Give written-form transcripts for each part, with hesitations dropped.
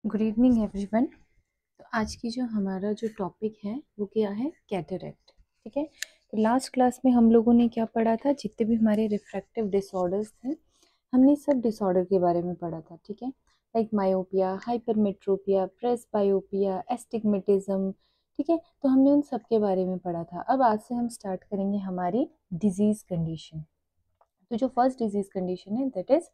Good evening everyone. तो आज की जो हमारा जो टॉपिक है वो क्या है? कैटरेक्ट। ठीक है। तो लास्ट क्लास में हम लोगों ने क्या पढ़ा था? जितने भी हमारे रिफ्रैक्टिव डिसऑर्डर्स थे हमने सब डिसऑर्डर के बारे में पढ़ा था। ठीक है। Like myopia, hypermetropia, presbyopia, astigmatism. ठीक है। तो हमने उन सब के बारे में पढ़ा था। अब आज से हम स्टार्ट करेंगे हमारी डिजीज कंडीशन। तो जो फर्स्ट डिजीज कंडीशन है दैट इज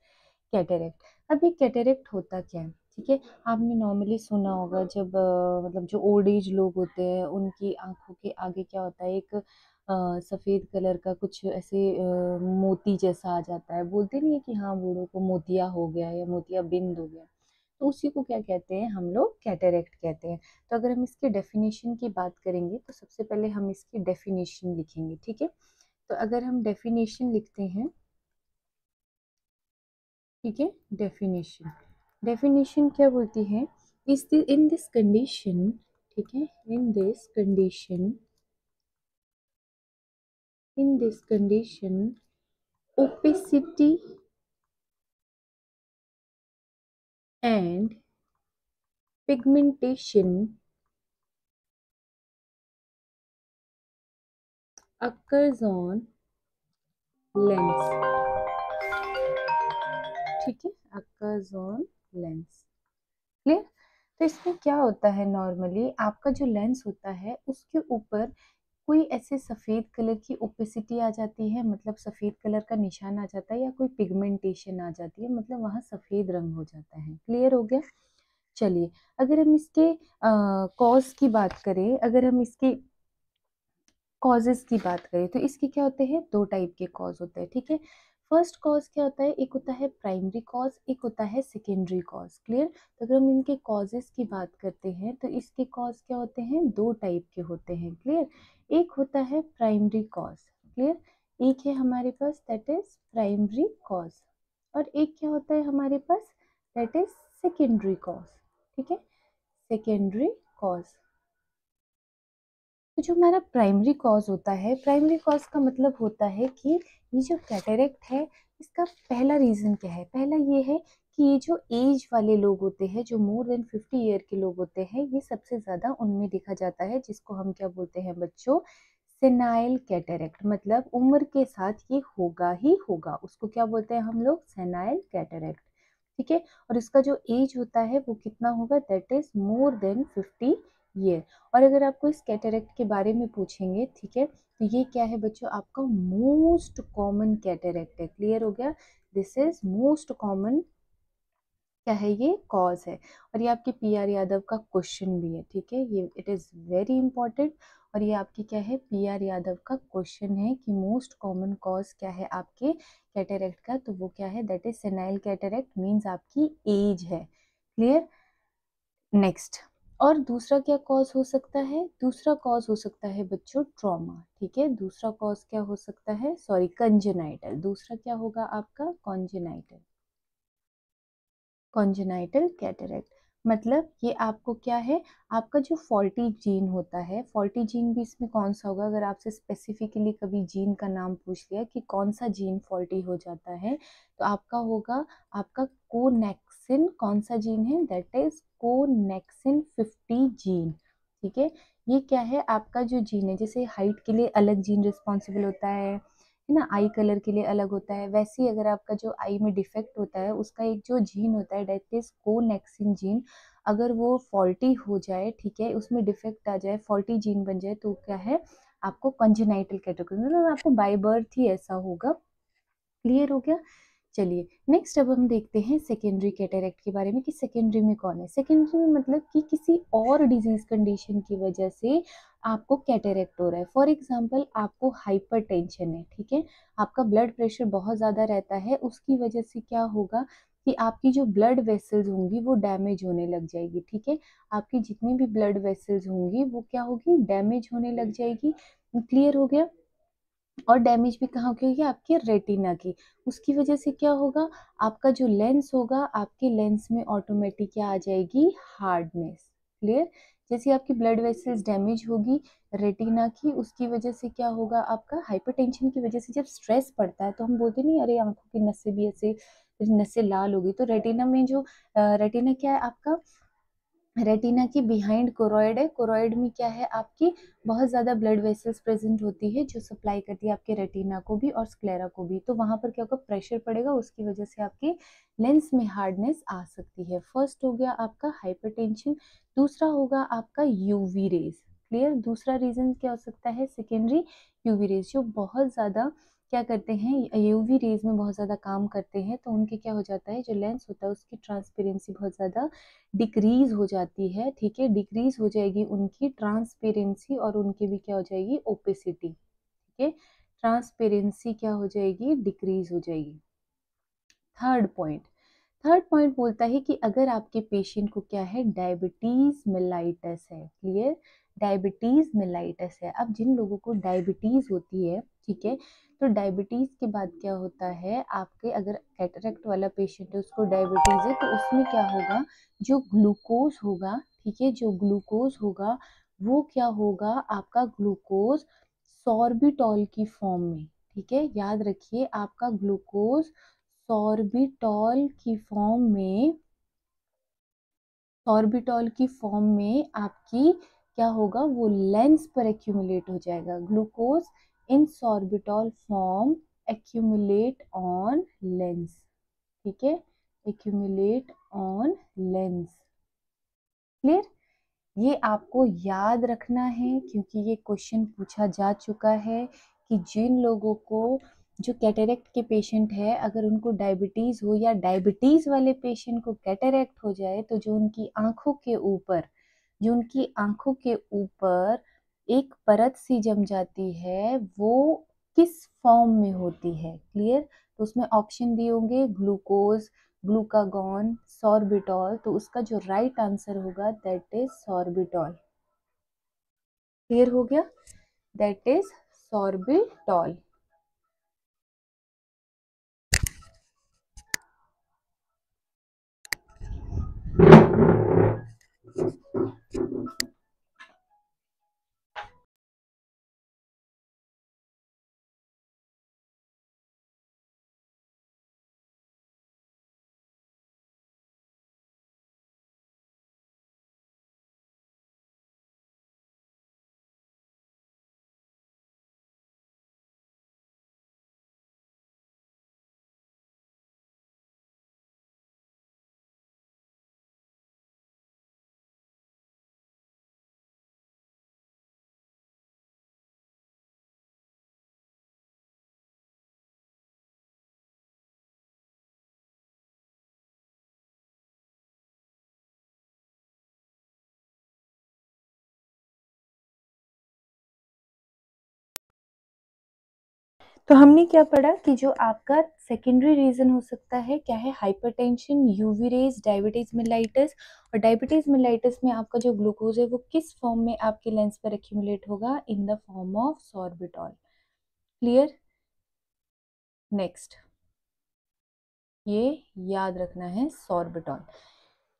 कैटेरेक्ट। अब ये कैटेरेक्ट होता क्या है? ठीक है। आपने नॉर्मली सुना होगा जब मतलब जो ओल्ड एज लोग होते हैं उनकी आंखों के आगे क्या होता है, एक सफेद कलर का कुछ ऐसे मोती जैसा आ जाता है। बोलते नहीं है कि हाँ बूढ़ों को मोतिया हो गया या मोतिया बिंद हो गया। तो उसी को क्या कहते हैं हम लोग? कैटेरेक्ट कहते हैं। तो अगर हम इसके डेफिनेशन की बात करेंगे तो सबसे पहले हम इसकी डेफिनेशन लिखेंगे। ठीक है। तो अगर हम डेफिनेशन लिखते हैं, ठीक है, डेफिनेशन डेफिनेशन क्या बोलती है? इस इन दिस कंडीशन, ठीक है, in this condition opacity and pigmentation occurs on lens। ठीक है, occurs on lens। क्लियर? तो इसमें क्या होता है, नॉर्मली आपका जो लेंस होता है उसके ऊपर कोई ऐसे सफ़ेद कलर की ओपेसिटी आ जाती है, मतलब सफ़ेद कलर का निशान आ जाता है, या कोई पिगमेंटेशन आ जाती है, मतलब वहाँ सफ़ेद रंग हो जाता है। क्लियर हो गया? चलिए, अगर हम इसके कॉज की बात करें, अगर हम इसके कॉजेस की बात करें तो इसके क्या होते हैं? दो टाइप के कॉज होते हैं। ठीक है। फर्स्ट कॉज क्या होता है? एक होता है प्राइमरी कॉज, एक होता है सेकेंडरी कॉज। क्लियर? तो अगर हम इनके कॉजेस की बात करते हैं तो इसके कॉज क्या होते हैं? दो टाइप के होते हैं। क्लियर? एक होता है प्राइमरी कॉज। क्लियर? एक है हमारे पास दैट इज प्राइमरी कॉज, और एक क्या होता है हमारे पास? That is secondary cause. ठीक है, सेकेंडरी कॉज। तो जो हमारा प्राइमरी कॉज होता है, प्राइमरी कॉज का मतलब होता है कि ये जो कैटेरेक्ट है इसका पहला रीज़न क्या है? पहला ये है कि ये जो एज वाले लोग होते हैं, जो मोर देन 50 ईयर के लोग होते हैं, ये सबसे ज़्यादा उनमें देखा जाता है, जिसको हम क्या बोलते हैं बच्चों? सेनाइल कैटेरेक्ट। मतलब उम्र के साथ ये होगा ही होगा, उसको क्या बोलते हैं हम लोग? सेनाइल कैटेरेक्ट। ठीक है। और इसका जो एज होता है वो कितना होगा? That is more than 50 year. और अगर आपको इस कैटेरेक्ट के बारे में पूछेंगे, ठीक है, तो ये क्या है बच्चों? आपका मोस्ट कॉमन कैटेरेक्ट है। क्लियर हो गया? दिस इज मोस्ट कॉमन क्या है? ये कॉज है। और ये आपके पीआर यादव का क्वेश्चन भी है। ठीक है, ये इट इज़ वेरी इंपॉर्टेंट। और ये आपकी क्या है? पीआर यादव का क्वेश्चन है कि मोस्ट कॉमन कॉज क्या है आपके कैटेरेक्ट का? तो वो क्या है? दैट इज सेनाइल कैटेरेक्ट, मीन्स आपकी एज है। क्लियर? नेक्स्ट। और दूसरा क्या कॉज हो सकता है? दूसरा कॉज हो सकता है बच्चों ट्रॉमा। ठीक है, दूसरा कॉज क्या हो सकता है? Sorry, congenital. दूसरा क्या होगा आपका? कॉन्जेनाइटल। कॉन्जेनाइटल कैटेरेक्ट मतलब ये आपको क्या है? आपका जो फॉल्टी जीन होता है, फॉल्टी जीन भी इसमें कौन सा होगा? अगर आपसे स्पेसिफिकली कभी जीन का नाम पूछ लिया कि कौन सा जीन फॉल्टी हो जाता है, तो आपका होगा आपका कोनेक्सिन। कौन सा जीन है? That is connexin 50 gene. ठीक है। ये क्या है? आपका जो जीन है, जैसे हाइट के लिए अलग जीन रिस्पॉन्सिबल होता है ना, आई कलर के लिए अलग होता है, वैसे ही अगर आपका जो आई में डिफेक्ट होता है उसका एक जो जीन होता है दैट इज कोनेक्सिन जीन, अगर वो फॉल्टी हो जाए, ठीक है, उसमें डिफेक्ट आ जाए, फॉल्टी जीन बन जाए, तो क्या है? आपको कंजेनाइटल कैटेगरी, मतलब आपको बाय बर्थ ही ऐसा होगा। क्लियर हो गया? चलिए, नेक्स्ट अब हम देखते हैं सेकेंडरी कैटेरेक्ट के बारे में कि सेकेंडरी में कौन है। सेकेंडरी में मतलब कि किसी और डिजीज कंडीशन की वजह से आपको कैटेरेक्ट हो रहा है। फॉर एग्जांपल, आपको हाइपरटेंशन है, ठीक है, आपका ब्लड प्रेशर बहुत ज़्यादा रहता है, उसकी वजह से क्या होगा कि आपकी जो ब्लड वेसल्स होंगी वो डैमेज होने लग जाएगी। ठीक है, आपकी जितनी भी ब्लड वेसल्स होंगी वो क्या होगी? डैमेज होने लग जाएगी। क्लियर हो गया? और डैमेज भी कहाँ की होगी? आपके रेटिना की। उसकी वजह से क्या होगा? आपका जो लेंस होगा, आपके लेंस में ऑटोमेटिक क्या आ जाएगी? हार्डनेस। क्लियर? जैसे आपकी ब्लड वेसल्स डैमेज होगी रेटिना की, उसकी वजह से क्या होगा? आपका हाइपरटेंशन की वजह से जब स्ट्रेस पड़ता है तो हम बोलते नहीं, अरे आंखों की नसें भी ऐसे, नसें लाल हो गई, तो रेटिना में जो रेटिना क्या है आपका? रेटिना की बिहाइंड कोरोइड है। कोरोइड में क्या है, आपकी बहुत ज़्यादा ब्लड वेसल्स प्रेजेंट होती है जो सप्लाई करती है आपके रेटिना को भी और स्क्लेरा को भी। तो वहाँ पर क्या होगा, प्रेशर पड़ेगा, उसकी वजह से आपकी लेंस में हार्डनेस आ सकती है। फर्स्ट हो गया आपका हाइपरटेंशन, दूसरा होगा आपका यूवी रेज। क्लियर। दूसरा रीजन क्या हो सकता है, सेकेंडरी यूवी रेज, जो बहुत ज़्यादा क्या करते हैं, यूवी रेज में बहुत ज़्यादा काम करते हैं, तो उनके क्या हो जाता है, जो लेंस होता है उसकी ट्रांसपेरेंसी बहुत ज़्यादा डिक्रीज हो जाती है। ठीक है, डिक्रीज हो जाएगी उनकी ट्रांसपेरेंसी और उनकी भी क्या हो जाएगी, ओपेसिटी। ठीक है, ट्रांसपेरेंसी क्या हो जाएगी, डिक्रीज हो जाएगी। थर्ड पॉइंट बोलता है कि अगर आपके पेशेंट को क्या है, डायबिटीज मेलाइटस है। क्लियर। डायबिटीज मेलाइटस है। अब जिन लोगों को डायबिटीज होती है, ठीक है, तो डायबिटीज के बाद क्या होता है, आपके अगर कैटरेक्ट वाला पेशेंट है उसको डायबिटीज है, तो उसमें क्या होगा, जो ग्लूकोज होगा, ठीक है, जो ग्लूकोज होगा वो क्या होगा, आपका ग्लूकोज सॉर्बिटॉल की फॉर्म में। ठीक है, याद रखिए, आपका ग्लूकोज सॉर्बिटॉल की फॉर्म में आपकी क्या होगा, वो लेंस पर एक्यूमुलेट हो जाएगा। Glucose in sorbitol form accumulate on lens. ठीक है, एक्यूमुलेट ऑन लेंस। क्लियर। ये आपको याद रखना है क्योंकि ये क्वेश्चन पूछा जा चुका है कि जिन लोगों को, जो कैटेरेक्ट के पेशेंट है, अगर उनको डायबिटीज हो या डायबिटीज वाले पेशेंट को कैटेरेक्ट हो जाए, तो जो उनकी आंखों के ऊपर एक परत सी जम जाती है, वो किस फॉर्म में होती है। क्लियर। तो उसमें ऑप्शन दिए होंगे, ग्लूकोज, ग्लूकागॉन, सॉर्बिटॉल, तो उसका जो राइट आंसर होगा दैट इज सॉर्बिटॉल। क्लियर हो गया, दैट इज सॉर्बिटॉल। तो हमने क्या पढ़ा कि जो आपका सेकेंडरी रीजन हो सकता है क्या है, hypertension, UV rays, diabetes mellitus. और डायबिटीज मेलाइटस में आपका जो ग्लूकोज है वो किस फॉर्म में आपके लेंस पर एक्यूमुलेट होगा, in the form of sorbitol. Clear. Next, ये याद रखना है, सॉर्बिटॉल।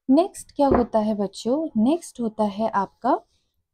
नेक्स्ट क्या होता है बच्चों, नेक्स्ट होता है आपका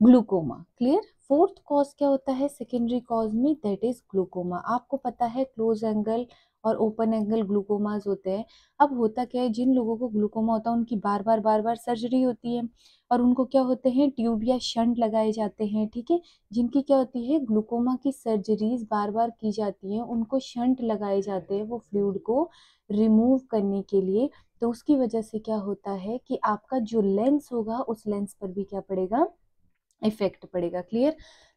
ग्लूकोमा। क्लियर। फोर्थ कॉज क्या होता है सेकेंडरी कॉज में, दैट इज ग्लूकोमा। आपको पता है क्लोज एंगल और ओपन एंगल ग्लूकोमाज होते हैं। अब होता क्या है, जिन लोगों को ग्लूकोमा होता है उनकी बार बार सर्जरी होती है और उनको क्या होते हैं, ट्यूब या शंट लगाए जाते हैं। ठीक है, जिनकी क्या होती है, ग्लूकोमा की सर्जरीज बार बार की जाती हैं, उनको शंट लगाए जाते हैं वो फ्लूइड को रिमूव करने के लिए। तो उसकी वजह से क्या होता है कि आपका जो लेंस होगा उस लेंस पर भी क्या पड़ेगा, इफेक्ट पड़ेगा। क्लियर।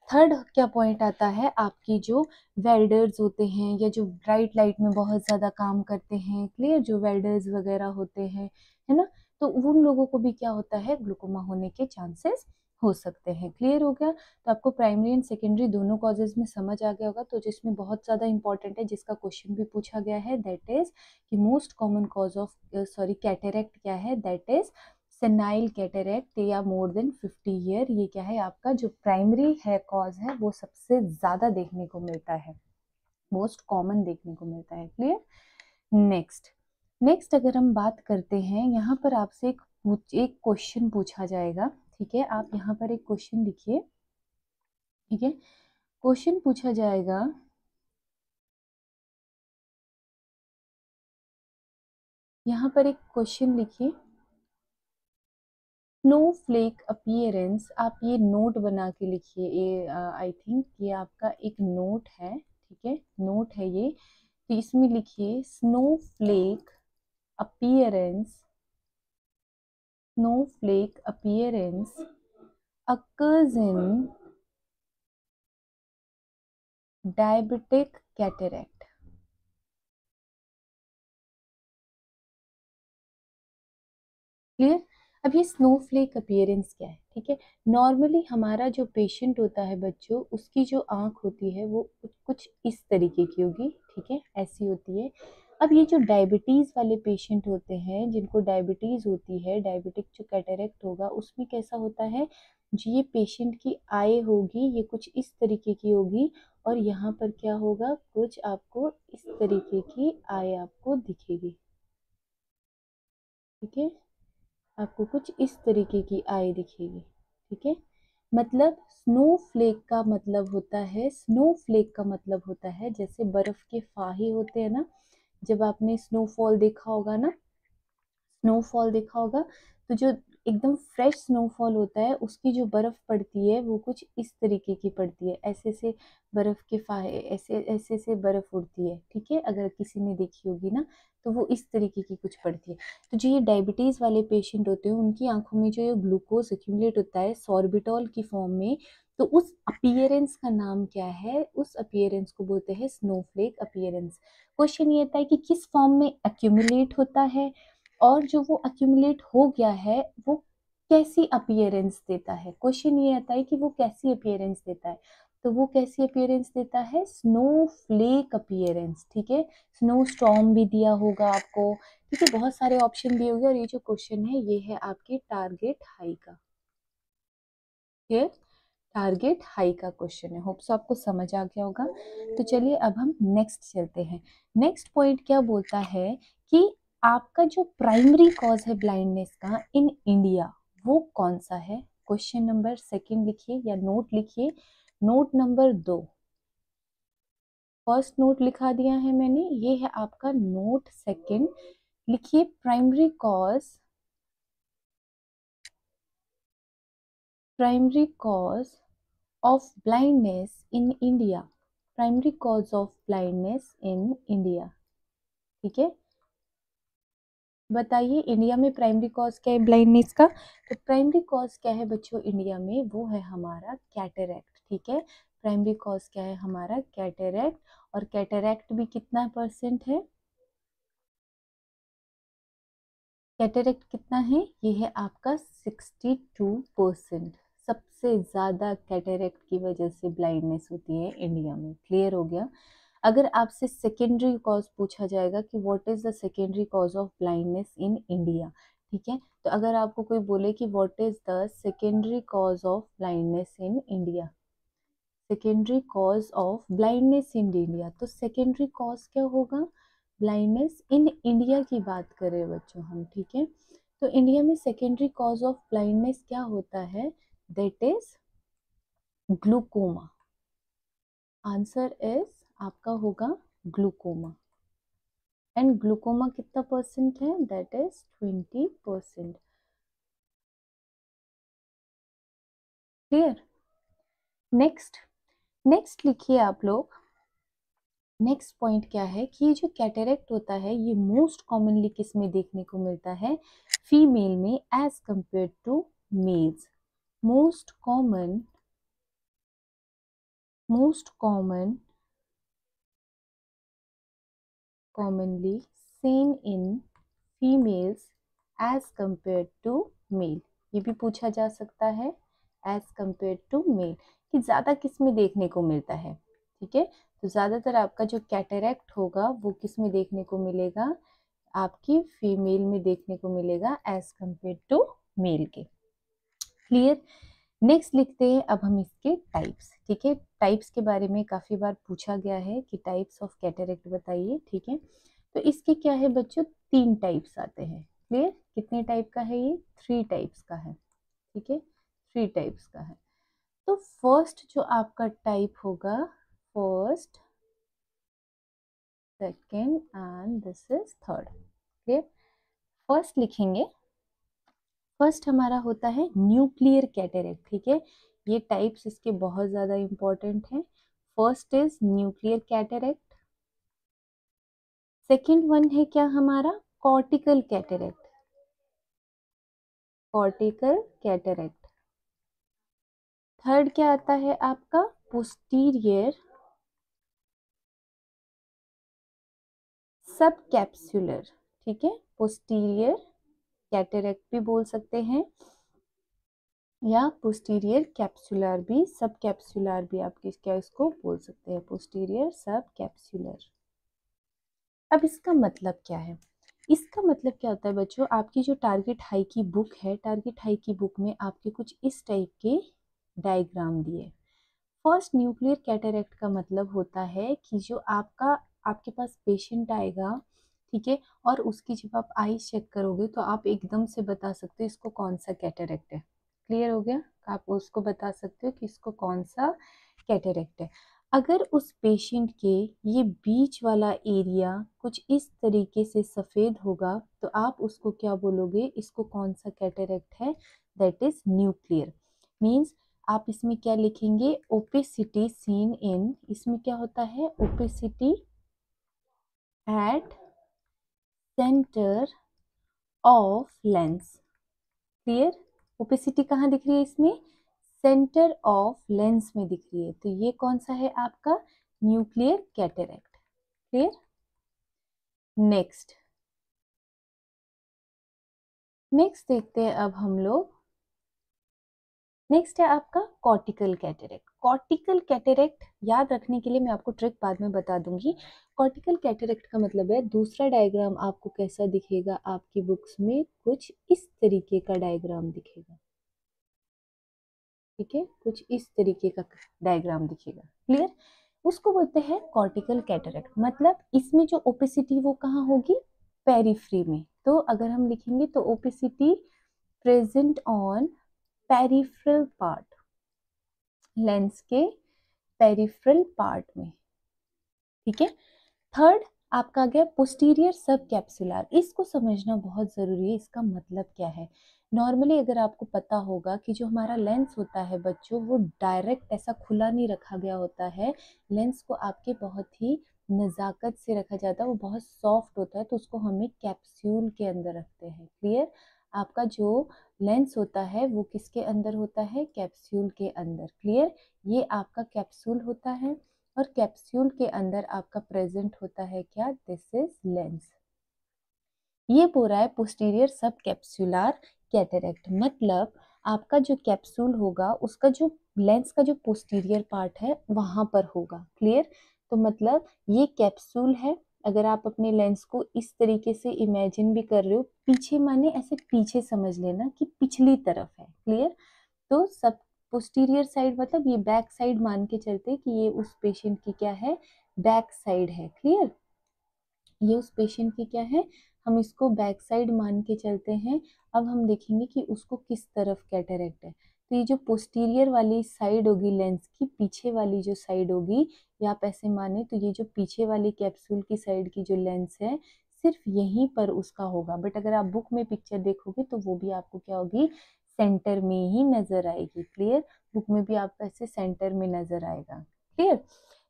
थर्ड क्या पॉइंट आता है, आपकी जो वेल्डर्स होते हैं या जो ब्राइट लाइट में बहुत ज़्यादा काम करते हैं, क्लियर, जो वेल्डर्स वगैरह होते हैं, है ना, तो उन लोगों को भी क्या होता है, ग्लूकोमा होने के चांसेस हो सकते हैं। क्लियर हो गया। तो आपको प्राइमरी एंड सेकेंडरी दोनों कॉजेज में समझ आ गया होगा। तो जिसमें बहुत ज़्यादा इंपॉर्टेंट है, जिसका क्वेश्चन भी पूछा गया है, दैट इज कि मोस्ट कॉमन कॉज ऑफ कैटेरेक्ट क्या है, दैट इज सेनाइल कैटेरेक्ट या मोर देन 50 ईयर। ये क्या है, आपका जो प्राइमरी है कॉज है वो सबसे ज्यादा देखने को मिलता है, मोस्ट कॉमन देखने को मिलता है। क्लियर। नेक्स्ट, अगर हम बात करते हैं, यहाँ पर आपसे एक क्वेश्चन पूछा जाएगा। ठीक है, आप यहाँ पर एक क्वेश्चन लिखिए। ठीक है, क्वेश्चन पूछा जाएगा, यहाँ पर एक क्वेश्चन लिखिए स्नोफ्लेक अपीयरेंस, आप ये नोट बना के लिखिए, ये आई थिंक ये आपका एक नोट है, ठीक है, नोट है ये, तो इसमें लिखिए Snowflake appearance, snowflake appearance occurs in diabetic cataract। Clear. अब ये स्नोफ्लेक अपीयरेंस क्या है, ठीक है, नॉर्मली हमारा जो पेशेंट होता है बच्चों, उसकी जो आंख होती है वो कुछ इस तरीके की होगी, ठीक है, ऐसी होती है। अब ये जो डायबिटीज वाले पेशेंट होते हैं, जिनको डायबिटीज होती है, डायबिटिक जो कैटरेक्ट होगा, उसमें कैसा होता है, जो ये पेशेंट की आई होगी ये कुछ इस तरीके की होगी, और यहाँ पर क्या होगा, कुछ आपको इस तरीके की आई आपको दिखेगी, ठीक है, आपको कुछ इस तरीके की आई दिखेगी, ठीक है। मतलब स्नोफ्लेक का मतलब होता है, स्नोफ्लेक का मतलब होता है जैसे बर्फ के फाहे होते हैं ना, जब आपने स्नोफॉल देखा होगा ना, स्नोफॉल देखा होगा, तो जो एकदम फ्रेश स्नोफॉल होता है, उसकी जो बर्फ पड़ती है वो कुछ इस तरीके की पड़ती है, ऐसे से बर्फ के फाहे, ऐसे ऐसे से बर्फ उड़ती है, ठीक है, अगर किसी ने देखी होगी ना, तो वो इस तरीके की कुछ पड़ती है। तो जो ये डायबिटीज वाले पेशेंट होते हैं, उनकी आंखों में जो ये ग्लूकोज एक्यूमुलेट होता है सॉर्बिटॉल की फॉर्म में, तो उस अपीयरेंस का नाम क्या है, उस अपीयरेंस को बोलते हैं स्नोफ्लेक अपीयरेंस। क्वेश्चन ये आता है कि किस फॉर्म में एक्यूमुलेट होता है, और जो वो अक्यूमुलेट हो गया है वो कैसी अपीयरेंस देता है, क्वेश्चन ये आता है कि वो कैसी अपीयरेंस देता है, तो वो कैसी अपीयरेंस देता है, स्नोफ्लेक अपीयरेंस, ठीक है, स्नो स्टॉर्म भी दिया होगा आपको, ठीक है, बहुत सारे ऑप्शन दिए होंगे, और ये जो क्वेश्चन है ये है आपके टारगेट हाई का, ये टारगेट हाई का क्वेश्चन है, होप्स आपको समझ आ गया होगा। तो चलिए अब हम नेक्स्ट चलते हैं। नेक्स्ट पॉइंट क्या बोलता है कि आपका जो प्राइमरी कॉज है ब्लाइंडनेस का इन इंडिया, वो कौन सा है, क्वेश्चन नंबर सेकंड लिखिए या नोट लिखिए, नोट नंबर 2, फर्स्ट नोट लिखा दिया है मैंने, ये है आपका नोट सेकंड, लिखिए primary cause of blindness in India, primary cause of blindness in India, ठीक है, बताइए इंडिया में प्राइमरी कॉज क्या है ब्लाइंडनेस का, तो प्राइमरी कॉज क्या है बच्चों इंडिया में, वो है हमारा कैटरेक्ट, ठीक है, प्राइमरी कॉज क्या है हमारा कैटरेक्ट, और कैटरेक्ट भी कितना परसेंट है, कैटरेक्ट कितना है, ये है आपका 62%, सबसे ज्यादा कैटरेक्ट की वजह से ब्लाइंडनेस होती है इंडिया में, क्लियर हो गया। अगर आपसे सेकेंडरी कॉज पूछा जाएगा कि what is the secondary cause of blindness in India, ठीक है, तो अगर आपको कोई बोले कि what is the secondary cause of blindness in India, secondary cause of blindness in India, तो सेकेंडरी कॉज क्या होगा, ब्लाइंडनेस इन इंडिया की बात करें बच्चों हम, ठीक है, तो इंडिया में सेकेंडरी कॉज ऑफ ब्लाइंडनेस क्या होता है, that is glaucoma, answer is आपका होगा ग्लूकोमा, एंड ग्लूकोमा कितना परसेंट है, that is 20%, clear. Next, next लिखिए आप लोग, नेक्स्ट पॉइंट क्या है कि ये जो कैटरेक्ट होता है ये मोस्ट कॉमनली किस में देखने को मिलता है, फीमेल में as compare to males, most common, most common, commonly seen in females as compared to male, ये भी पूछा जा सकता है as compared to male, कि ज्यादा किस में देखने को मिलता है, ठीक है, तो ज्यादातर आपका जो कैटरेक्ट होगा वो किस में देखने को मिलेगा, आपकी फीमेल में देखने को मिलेगा एज कंपेयर टू मेल के, क्लियर। नेक्स्ट लिखते हैं अब हम इसके टाइप्स, ठीक है, टाइप्स के बारे में काफी बार पूछा गया है कि टाइप्स ऑफ कैटरेक्ट बताइए, ठीक है, तो इसके क्या है बच्चों, 3 टाइप्स आते हैं, क्लियर, कितने टाइप का है ये, 3 टाइप्स का है, ठीक है, 3 टाइप्स का है। तो फर्स्ट जो आपका टाइप होगा, first, second and this is third, clear, first लिखेंगे, फर्स्ट हमारा होता है न्यूक्लियर कैटेरेक्ट, ठीक है। ये टाइप्स इसके बहुत ज़्यादा इंपॉर्टेंट हैं। First is nuclear cataract, second one है क्या हमारा cortical cataract, cortical cataract. Third क्या आता है आपका पोस्टीरियर सब कैप्सुलर, ठीक है, पोस्टीरियर कैटेरेक्ट भी बोल सकते हैं या पोस्टीरियर कैप्सुलर भी, सब कैप्सुलर भी आप क्या इसको बोल सकते हैं, पोस्टीरियर सब कैप्सुलर। अब इसका मतलब क्या है, इसका मतलब क्या होता है बच्चों, आपकी जो टारगेट हाई की बुक है, टारगेट हाई की बुक में आपके कुछ इस टाइप के डायग्राम दिए। फर्स्ट न्यूक्लियर कैटेरेक्ट का मतलब होता है कि जो आपके पास पेशेंट आएगा, ठीक है, और उसकी जब आप आई चेक करोगे तो आप एकदम से बता सकते हो इसको कौन सा कैटेरेक्ट है। क्लियर हो गया, आप उसको बता सकते हो कि इसको कौन सा कैटेरेक्ट है। अगर उस पेशेंट के ये बीच वाला एरिया कुछ इस तरीके से सफ़ेद होगा तो आप उसको क्या बोलोगे, इसको कौन सा कैटेरेक्ट है, दैट इज न्यूक्लियर। मीन्स आप इसमें क्या लिखेंगे, ओपेसिटी सीन इन, इसमें क्या होता है opacity at centre of lens. Clear, opacity कहाँ दिख रही है इसमें, सेंटर ऑफ लेंस में दिख रही है, तो ये कौन सा है आपका न्यूक्लियर कैटेरेक्ट। क्लियर, नेक्स्ट नेक्स्ट देखते हैं अब हम लोग, नेक्स्ट है आपका कॉर्टिकल कैटेरेक्ट। कॉर्टिकल कैटेरेक्ट याद रखने के लिए मैं आपको ट्रिक बाद में बता दूंगी। कॉर्टिकल कैटेरेक्ट का मतलब है दूसरा डायग्राम आपको कैसा दिखेगा, आपकी बुक्स में कुछ इस तरीके का डायग्राम दिखेगा, ठीक है, कुछ इस तरीके का डायग्राम दिखेगा। क्लियर, उसको बोलते हैं कॉर्टिकल कैटेरेक्ट। मतलब इसमें जो ओपेसिटी वो कहाँ होगी, पेरिफ्री में। तो अगर हम लिखेंगे तो opacity present on peripheral part, lens के पेरिफेरल पार्ट में, ठीक है। थर्ड आपका आ गया पोस्टीरियर सब कैप्सुलर, इसको समझना बहुत ज़रूरी है, इसका मतलब क्या है। नॉर्मली अगर आपको पता होगा कि जो हमारा लेंस होता है बच्चों, वो डायरेक्ट ऐसा खुला नहीं रखा गया होता है, लेंस को आपके बहुत ही नज़ाकत से रखा जाता है, वो बहुत सॉफ्ट होता है, तो उसको हमें कैप्सूल के अंदर रखते हैं। क्लियर, आपका जो लेंस होता है वो किसके अंदर होता है, कैप्सूल के अंदर। क्लियर, ये आपका कैप्सूल होता है और कैप्सूल के अंदर आपका प्रेजेंट होता है क्या, दिस इज लेंस। ये पूरा है पोस्टीरियर सब कैप्सुलर कैटेरेक्ट। मतलब आपका जो कैप्सूल होगा उसका जो लेंस का जो पोस्टीरियर पार्ट है वहां पर होगा। क्लियर, तो मतलब ये कैप्सूल है, अगर आप अपने लेंस को इस तरीके से इमेजिन भी कर रहे हो, पीछे माने ऐसे पीछे समझ लेना कि पिछली तरफ है। क्लियर, तो सब पोस्टीरियर साइड मतलब ये बैक साइड मान के चलते कि ये उस पेशेंट की क्या है, बैक साइड है। क्लियर, ये उस पेशेंट की क्या है, हम इसको बैक साइड मान के चलते हैं। अब हम देखेंगे कि उसको किस तरफ कैटेरेक्ट है। तो ये जो पोस्टीरियर वाली साइड होगी लेंस की, पीछे वाली जो साइड होगी, या आप ऐसे माने तो ये जो पीछे वाली कैप्सूल की साइड की जो लेंस है सिर्फ यहीं पर उसका होगा। बट अगर आप बुक में पिक्चर देखोगे तो वो भी आपको क्या होगी, सेंटर में ही नजर आएगी। क्लियर, बुक में भी आपको ऐसे सेंटर में नजर आएगा। क्लियर,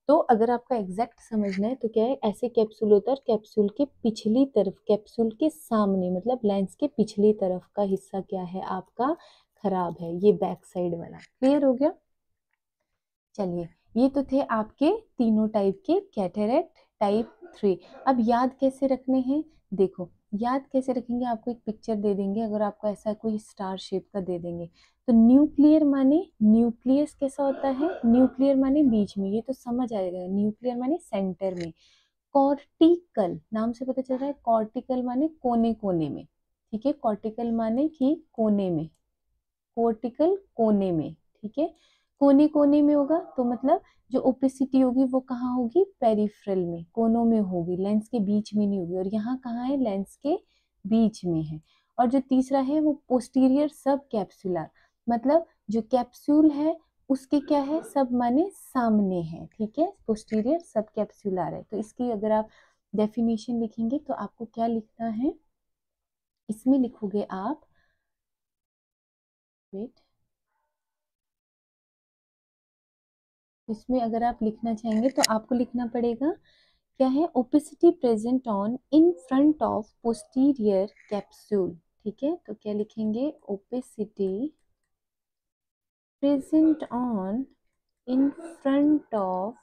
तो अगर आपका एग्जैक्ट समझना है तो क्या है, ऐसे कैप्सूल होता है और कैप्सूल के पिछली तरफ, कैप्सूल के सामने मतलब लेंस के पिछली तरफ का हिस्सा क्या है आपका, खराब है, ये बैक साइड वाला। क्लियर हो गया, चलिए ये तो थे आपके तीनों टाइप के कैटेरेक्ट टाइप 3। अब याद कैसे रखने हैं, देखो याद कैसे रखेंगे, आपको एक पिक्चर दे देंगे, अगर आपको ऐसा कोई स्टार शेप का दे देंगे तो न्यूक्लियर माने, न्यूक्लियस कैसा होता है, न्यूक्लियर माने बीच में, ये तो समझ आएगा, न्यूक्लियर माने सेंटर में। कॉर्टिकल नाम से पता चल रहा है, कॉर्टिकल माने कोने कोने में, ठीक है, कॉर्टिकल माने कि कोने में, कोर्टिकल कोने में, ठीक है, कोने कोने में होगा तो मतलब जो ओपेसिटी होगी वो कहाँ होगी, पेरिफेरल में, कोनों में होगी, लेंस के बीच में नहीं होगी, और यहाँ कहाँ है, लेंस के बीच में है। और जो तीसरा है वो पोस्टीरियर सब कैप्सुलर, मतलब जो कैप्सूल है उसके क्या है, सब माने सामने है, ठीक है, पोस्टीरियर सब कैप्सुलर है। तो इसकी अगर आप डेफिनेशन लिखेंगे तो आपको क्या लिखना है, इसमें लिखोगे आप वेट, इसमें अगर आप लिखना चाहेंगे तो आपको लिखना पड़ेगा क्या है, opacity present on in front of posterior capsule. ठीक है, तो क्या लिखेंगे, opacity present on in front of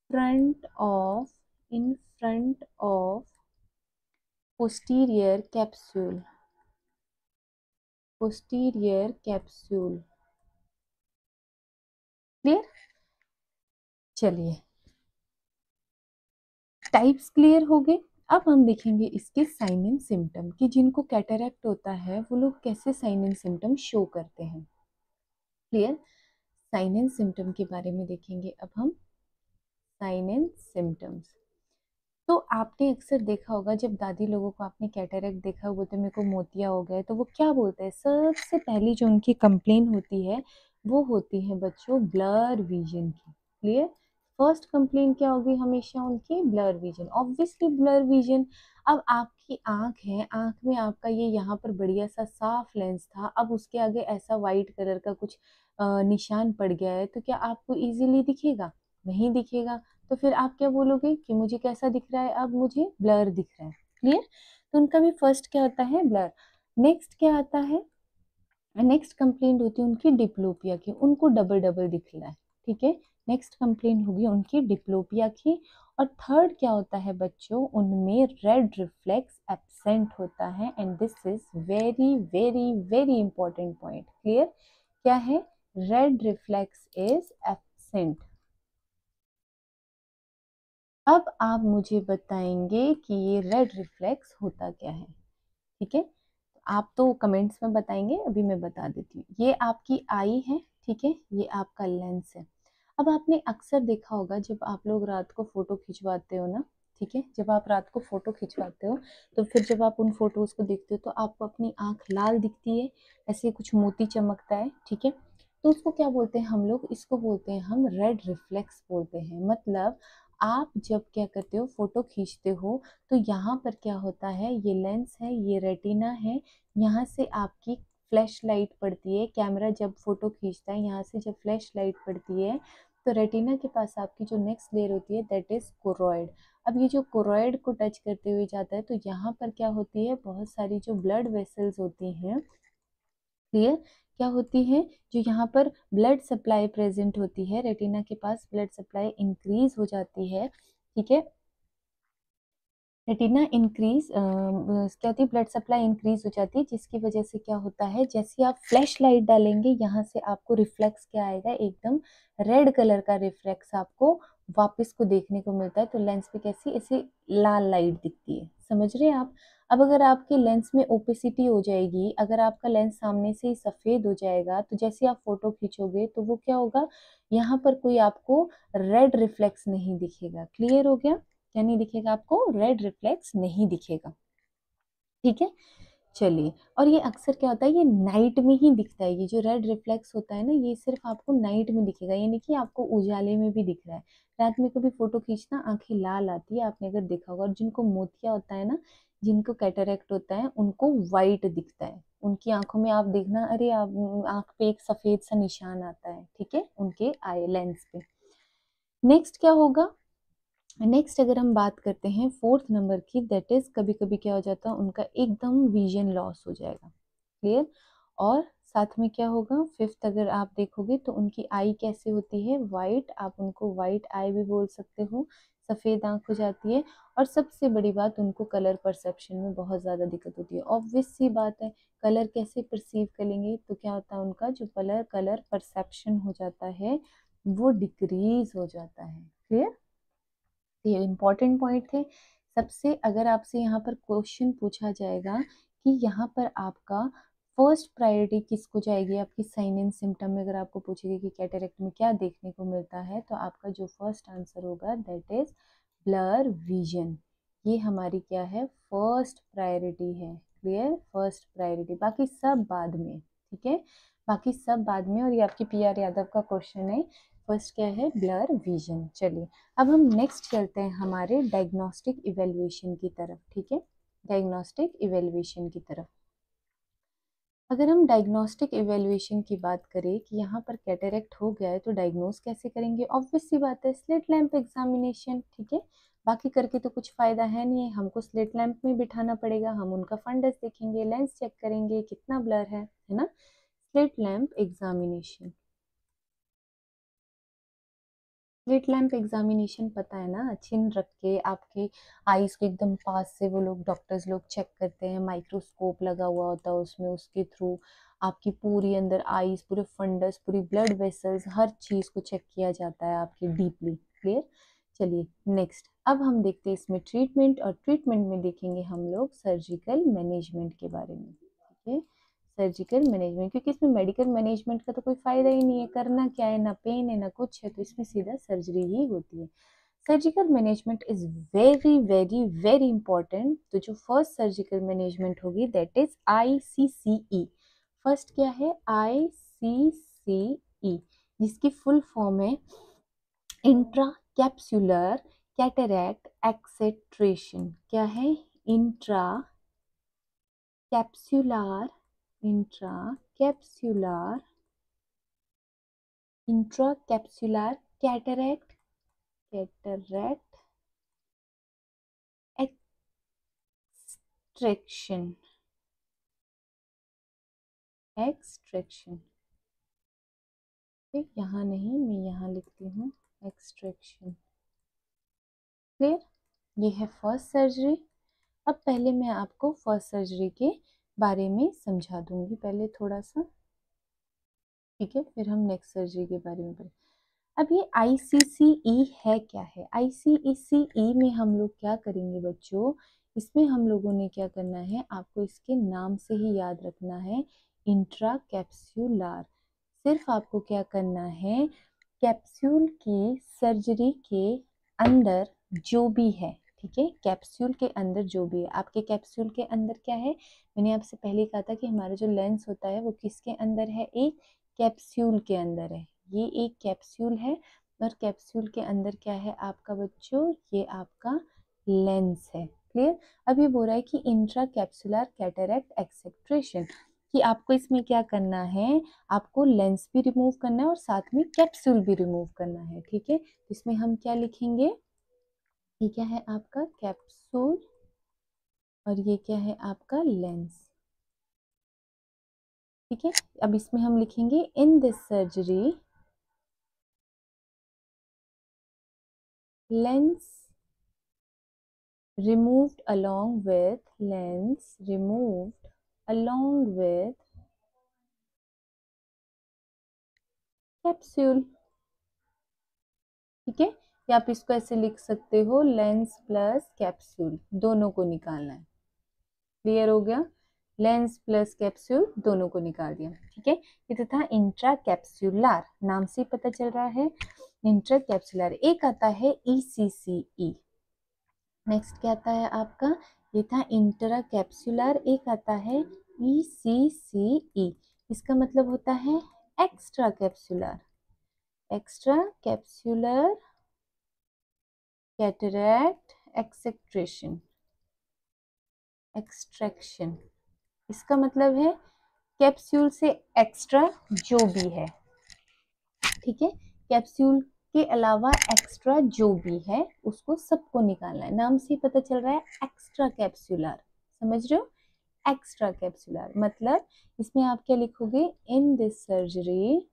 front of in front of posterior capsule, posterior capsule। Clear, चलिए टाइप्स क्लियर हो गए। अब हम देखेंगे इसके साइन एंड सिम्टम कि जिनको कैटरैक्ट होता है वो लोग कैसे साइन एंड सिम्टम शो करते हैं। क्लियर, साइन एंड सिम्टम के बारे में देखेंगे अब हम, साइन एंड सिम्टम्स। तो आपने अक्सर देखा होगा जब दादी लोगों को आपने कैटरैक्ट देखा, बोलते मेरे को मोतिया हो गया, तो वो क्या बोलते हैं, सबसे पहली जो उनकी कंप्लेन होती है वो होती है बच्चों ब्लर विजन की। क्लियर, फर्स्ट कंप्लेन क्या होगी हमेशा उनकी, blur vision. Obviously blur vision, अब आपकी आंख है, आंख में आपका ये यहाँ पर बढ़िया सा साफ लेंस था, अब उसके आगे ऐसा वाइट कलर का कुछ निशान पड़ गया है, तो क्या आपको इजीली दिखेगा, नहीं दिखेगा। तो फिर आप क्या बोलोगे कि मुझे कैसा दिख रहा है, अब मुझे ब्लर दिख रहा है। क्लियर, तो उनका भी फर्स्ट क्या आता है, ब्लर। नेक्स्ट क्या आता है, नेक्स्ट कंप्लेंट होती है उनकी डिप्लोपिया की, उनको डबल डबल दिख रहा है। ठीक है, नेक्स्ट कंप्लेंट होगी उनकी डिप्लोपिया की। और थर्ड क्या होता है बच्चों, उनमें रेड रिफ्लेक्स एब्सेंट होता है, and this is very very very important point. Clear, क्या है, रेड रिफ्लेक्स इज एब्सेंट। अब आप मुझे बताएंगे कि ये रेड रिफ्लेक्स होता क्या है। ठीक है, आप तो कमेंट्स में बताएंगे, अभी मैं बता देती हूँ। ये आपकी आई है, ठीक है, ये आपका लेंस है। अब आपने अक्सर देखा होगा जब आप लोग रात को फोटो खिंचवाते हो ना, ठीक है, जब आप रात को फोटो खिंचवाते हो तो फिर जब आप उन फोटोज को देखते हो तो आपको अपनी आंख लाल दिखती है, ऐसे कुछ मोती चमकता है। ठीक है, तो उसको क्या बोलते हैं हम लोग, इसको बोलते हैं हम रेड रिफ्लेक्स बोलते हैं। मतलब आप जब क्या करते हो, फोटो खींचते हो, तो यहाँ पर क्या होता है, ये लेंस है, ये रेटिना है, यहाँ से आपकी फ्लैश लाइट पड़ती है। कैमरा जब फोटो खींचता है, यहाँ से जब फ्लैश लाइट पड़ती है तो रेटिना के पास आपकी जो नेक्स्ट लेयर होती है दैट इज कोरोइड। अब ये जो कोरोइड को टच करते हुए जाता है तो यहाँ पर क्या होती है, बहुत सारी जो ब्लड वेसल्स होती हैं, क्लियर, क्या होती है, जो यहाँ पर ब्लड सप्लाई प्रेजेंट होती है, रेटिना के पास ब्लड सप्लाई इंक्रीज हो जाती है। ठीक है, रेटिना इंक्रीज क्या होती है, ब्लड सप्लाई इंक्रीज हो जाती है, जिसकी वजह से क्या होता है, जैसे आप फ्लैश लाइट डालेंगे यहाँ से आपको रिफ्लेक्स क्या आएगा, एकदम रेड कलर का रिफ्लेक्स आपको वापस को देखने को मिलता है। तो लेंस पे कैसी ऐसे लाल लाइट दिखती है, समझ रहे हैं आप। अब अगर आपके लेंस में ओपेसिटी हो जाएगी, अगर आपका लेंस सामने से ही सफेद हो जाएगा, तो जैसे आप फोटो खींचोगे तो वो क्या होगा, यहाँ पर कोई आपको रेड रिफ्लेक्स नहीं दिखेगा। क्लियर हो गया, क्या नहीं दिखेगा आपको, रेड रिफ्लेक्स नहीं दिखेगा। ठीक है, चलिए, और ये अक्सर क्या होता है, ये नाइट में ही दिखता है। ये जो रेड रिफ्लेक्स होता है ना, ये सिर्फ आपको नाइट में दिखेगा, यानी कि आपको उजाले में भी दिख रहा है। रात में कभी फोटो खींचना आंखें लाल आती है, आपने अगर देखा होगा। और जिनको मोतिया होता है ना, जिनको कैटरैक्ट होता है, उनको वाइट दिखता है, उनकी आंखों में आप देखना, अरे आप आंख पे एक सफेद सा निशान आता है। ठीक है, उनके आई लेंस पे। नेक्स्ट क्या होगा, नेक्स्ट अगर हम बात करते हैं फोर्थ नंबर की, दैट इज कभी कभी क्या हो जाता है, उनका एकदम विजन लॉस हो जाएगा। क्लियर, और साथ में क्या होगा, फिफ्थ अगर आप देखोगे तो उनकी आई कैसे होती है, वाइट, आप उनको वाइट आई भी बोल सकते हो, सफ़ेद आंख हो जाती है। और सबसे बड़ी बात, उनको कलर परसेप्शन में बहुत ज़्यादा दिक्कत होती है। ऑब्वियस सी बात है, कलर कैसे परसीव करेंगे, तो क्या होता है उनका जो कलर कलर परसेप्शन हो जाता है वो डिक्रीज हो जाता है। क्लियर, ये इम्पोर्टेंट पॉइंट थे सबसे। अगर आपसे यहाँ पर क्वेश्चन पूछा जाएगा कि यहाँ पर आपका फर्स्ट प्रायोरिटी किसको जाएगी, आपकी साइन एंड सिम्टम में अगर आपको पूछेगी कि कैटरेक्ट में क्या देखने को मिलता है, तो आपका जो फर्स्ट आंसर होगा दैट इज ब्लर विजन। ये हमारी क्या है, फर्स्ट प्रायोरिटी है। क्लियर, फर्स्ट प्रायोरिटी, बाकी सब बाद में। ठीक है, बाकी सब बाद में। और ये आपकी PR यादव का क्वेश्चन है, फर्स्ट क्या है, ब्लर विजन। चलिए, अब हम नेक्स्ट चलते हैं हमारे डायग्नोस्टिक इवेल्युएशन की तरफ। ठीक है, डायग्नोस्टिक इवेल्युएशन की तरफ। अगर हम डायग्नोस्टिक इवेल्युएशन की बात करें कि यहाँ पर कैटेरेक्ट हो गया है तो डायग्नोस कैसे करेंगे, ऑब्वियस सी बात है स्लिट लैंप एग्जामिनेशन, ठीक है। बाकी करके तो कुछ फायदा है नहीं, हमको स्लिट लैंप में बिठाना पड़ेगा, हम उनका फंडस देखेंगे, लेंस चेक करेंगे कितना ब्लर है ना। Slit lamp examination, slit lamp examination पता है ना, चिन रख के आपके आईज को एकदम पास से वो लोग डॉक्टर्स लोग चेक करते हैं, माइक्रोस्कोप लगा हुआ होता है उसमें, उसके थ्रू आपकी पूरी अंदर आईज, पूरे फंडस, पूरी ब्लड वेसल्स, हर चीज को चेक किया जाता है आपकी डीपली। क्लियर। चलिए नेक्स्ट, अब हम देखते हैं इसमें ट्रीटमेंट, और ट्रीटमेंट में देखेंगे हम लोग सर्जिकल मैनेजमेंट के बारे में, ठीक है। सर्जिकल मैनेजमेंट, क्योंकि इसमें मेडिकल मैनेजमेंट का तो कोई फायदा ही नहीं है, करना क्या है, ना पेन है ना कुछ है, तो इसमें सीधा सर्जरी ही होती है। Surgical management is very very very important. तो जो फर्स्ट सर्जिकल मैनेजमेंट होगी दैट इज ICCE। फर्स्ट क्या है, ICCE, जिसकी फुल फॉर्म है इंट्रा कैप्सुलर कैटरैक्ट एक्सेट्रेशन। क्या है, intra capsular, intra capsular, intracapsular cataract, cataract extraction, extraction, ठीक, यहाँ नहीं, मैं यहाँ लिखती हूँ एक्सट्रैक्शन। क्लियर। ये है फर्स्ट सर्जरी। अब पहले मैं आपको फर्स्ट सर्जरी के बारे में समझा दूंगी पहले थोड़ा सा, ठीक है, फिर हम नेक्स्ट सर्जरी के बारे में पढ़ें। अब ये ICCE है क्या है, ICCE में हम लोग क्या करेंगे बच्चों, इसमें हम लोगों ने क्या करना है, आपको इसके नाम से ही याद रखना है, इंट्रा कैप्सूलर। सिर्फ आपको क्या करना है, कैप्सूल की सर्जरी के अंदर जो भी है, ठीक है, कैप्सूल के अंदर जो भी है, आपके कैप्सूल के अंदर क्या है, मैंने आपसे पहले कहा था कि हमारा जो लेंस होता है वो किसके अंदर है, एक कैप्सूल के अंदर है। ये एक कैप्सूल है, और कैप्सूल के अंदर क्या है आपका बच्चों, ये आपका लेंस है। क्लियर। अब ये बोल रहा है कि इंट्रा कैप्सुलर कैटरैक्ट एक्सेट्रेशन, कि आपको इसमें क्या करना है, आपको लेंस भी रिमूव करना है और साथ में कैप्सूल भी रिमूव करना है, ठीक है। इसमें हम क्या लिखेंगे, ये क्या है आपका कैप्सूल, और ये क्या है आपका लेंस, ठीक है। अब इसमें हम लिखेंगे इन this surgery lens removed along with, lens removed along with capsule, ठीक है। या आप इसको ऐसे लिख सकते हो, लेंस प्लस कैप्सूल दोनों को निकालना है। क्लियर हो गया, लेंस प्लस कैप्सूल दोनों को निकाल दिया, ठीक है। ये था इंट्रा कैप्सुलर, नाम से पता चल रहा है इंट्रा कैप्सुलर। एक आता है ECCE, नेक्स्ट क्या आता है आपका, ये था इंट्रा कैप्सुलर, एक आता है ECCE, इसका मतलब होता है extra capsular, extra capsular cataract extraction, extraction. इसका मतलब है कैप्सूल से एक्स्ट्रा जो भी है, ठीक है, कैप्सूल के अलावा एक्स्ट्रा जो भी है उसको सबको निकालना है, नाम से पता चल रहा है एक्स्ट्रा कैप्सुलर, समझ रहे हो, एक्स्ट्रा कैप्सुलर मतलब इसमें आप क्या लिखोगे, in this surgery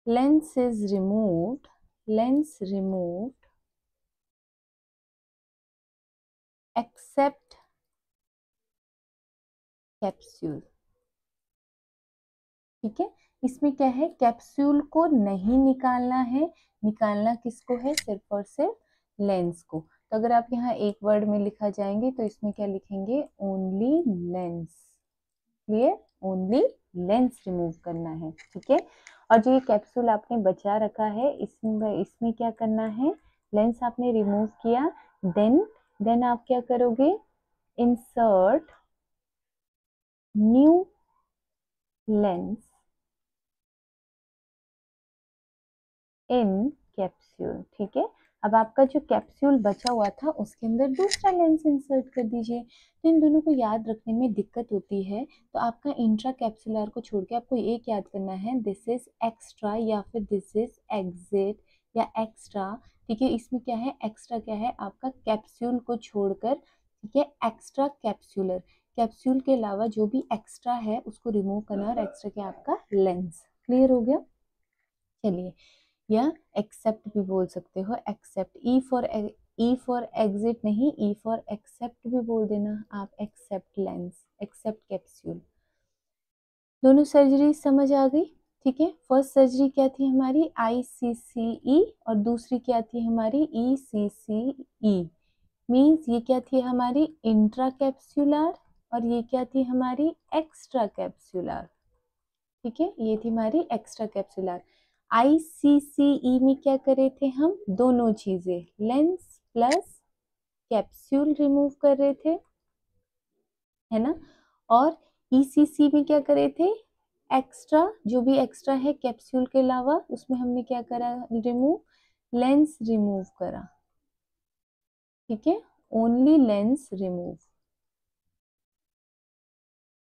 lens is removed, lens removed except capsule, ठीक है। इसमें क्या है, कैप्सूल को नहीं निकालना है, निकालना किसको है, सिर्फ और सिर्फ लेंस को। तो अगर आप यहाँ एक वर्ड में लिखा जाएंगे तो इसमें क्या लिखेंगे, only lens. Clear, only lens remove करना है, ठीक है। और जो ये कैप्सूल आपने बचा रखा है, इसमें इसमें क्या करना है, लेंस आपने रिमूव किया, देन आप क्या करोगे, insert new lens in capsule, ठीक है। अब आपका जो कैप्सूल बचा हुआ था उसके अंदर दूसरा लेंस इंसर्ट कर दीजिए। तो इन दोनों को याद रखने में दिक्कत होती है, तो आपका इंट्रा कैप्सुलर को छोड़ के आपको एक याद करना है, दिस इज एक्स्ट्रा या फिर दिस इज एग्जिट या एक्स्ट्रा। ठीक है, इसमें क्या है, एक्स्ट्रा क्या है, आपका कैप्सूल को छोड़कर, ठीक है, एक्स्ट्रा कैप्सूलर, कैप्सूल के अलावा जो भी एक्स्ट्रा है उसको रिमूव करना, और एक्स्ट्रा क्या आपका लेंस। क्लियर हो गया? चलिए, या एक्सेप्ट भी बोल सकते हो, एक्सेप्ट, ई फॉर एग्जिट नहीं, ई फॉर एक्सेप्ट भी बोल देना आप, एक्सेप्ट लेंस, एक्सेप्ट कैप्सूल। दोनों सर्जरी समझ आ गई? ठीक है, फर्स्ट सर्जरी क्या थी हमारी, ICCE, और दूसरी क्या थी हमारी, ECCE। मीन्स ये क्या थी हमारी, इंट्रा कैप्सुलर, और ये क्या थी हमारी, एक्स्ट्रा कैप्सुलर। ठीक है, ये थी हमारी एक्स्ट्रा कैप्सुलर। ICCE में क्या करे थे हम, दोनों चीजें, लेंस प्लस कैप्सूल रिमूव कर रहे थे, है ना। और ECC में क्या करे थे, एक्स्ट्रा, जो भी एक्स्ट्रा है कैप्सूल के अलावा उसमें हमने क्या करा, रिमूव, लेंस रिमूव करा। ठीक है, ओनली लेंस रिमूव।